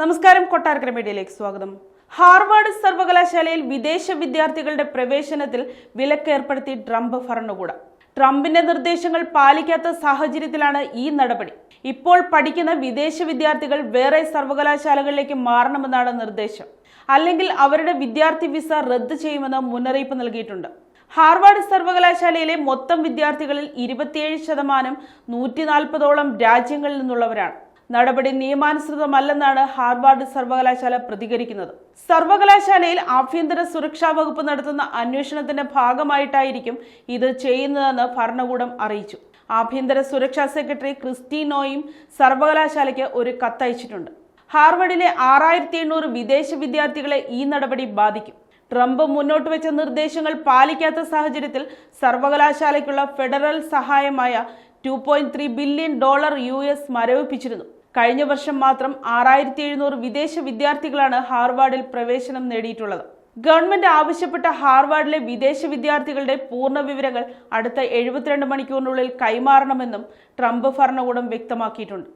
നമസ്കാരം, കൊട്ടാരക്കര മീഡിയയിലേക്ക് സ്വാഗതം. ഹാർവാർഡ് സർവകലാശാലയിൽ വിദേശ വിദ്യാർത്ഥികളുടെ പ്രവേശനത്തിൽ വിലക്കേർപ്പെടുത്തി ട്രംപ് ഭരണകൂടം. ട്രംപിന്റെ നിർദ്ദേശങ്ങൾ പാലിക്കാത്ത സാഹചര്യത്തിലാണ് ഈ നടപടി. ഇപ്പോൾ പഠിക്കുന്ന വിദേശ വിദ്യാർത്ഥികൾ വേറെ സർവകലാശാലകളിലേക്ക് മാറണമെന്നാണ് നിർദ്ദേശം. അല്ലെങ്കിൽ അവരുടെ വിദ്യാർത്ഥി വിസ റദ്ദ് ചെയ്യുമെന്ന് മുന്നറിയിപ്പ് നൽകിയിട്ടുണ്ട്. ഹാർവാർഡ് സർവകലാശാലയിലെ മൊത്തം വിദ്യാർത്ഥികളിൽ 27% 140ഓളം രാജ്യങ്ങളിൽ നിന്നുള്ളവരാണ്. നടപടി നിയമാനുസൃതമല്ലെന്നാണ് ഹാർവാർഡ് സർവകലാശാല പ്രതികരിക്കുന്നത്. സർവകലാശാലയിൽ ആഭ്യന്തര സുരക്ഷാ വകുപ്പ് നടത്തുന്ന അന്വേഷണത്തിന്റെ ഭാഗമായിട്ടായിരിക്കും ഇത് ചെയ്യുന്നതെന്ന് ഭരണകൂടം അറിയിച്ചു. ആഭ്യന്തര സുരക്ഷാ സെക്രട്ടറി ക്രിസ്റ്റി നോയും സർവകലാശാലയ്ക്ക് ഒരു കത്തയച്ചിട്ടുണ്ട്. ഹാർവാർഡിലെ 6800 വിദേശ വിദ്യാർത്ഥികളെ ഈ നടപടി ബാധിക്കും. ട്രംപ് മുന്നോട്ട് വെച്ച നിർദ്ദേശങ്ങൾ പാലിക്കാത്ത സാഹചര്യത്തിൽ സർവകലാശാലയ്ക്കുള്ള ഫെഡറൽ സഹായമായ $2.3 ബില്യൺ US മരവിപ്പിച്ചിരുന്നു. കഴിഞ്ഞ വർഷം മാത്രം 6700 വിദേശ വിദ്യാർത്ഥികളാണ് ഹാർവാർഡിൽ പ്രവേശനം നേടിയിട്ടുള്ളത്. ഗവൺമെന്റ് ആവശ്യപ്പെട്ട ഹാർവാർഡിലെ വിദേശ വിദ്യാർത്ഥികളുടെ പൂർണ്ണ വിവരങ്ങൾ അടുത്ത 72 മണിക്കൂറിനുള്ളിൽ കൈമാറണമെന്നും ട്രംപ് ഭരണകൂടം വ്യക്തമാക്കിയിട്ടുണ്ട്.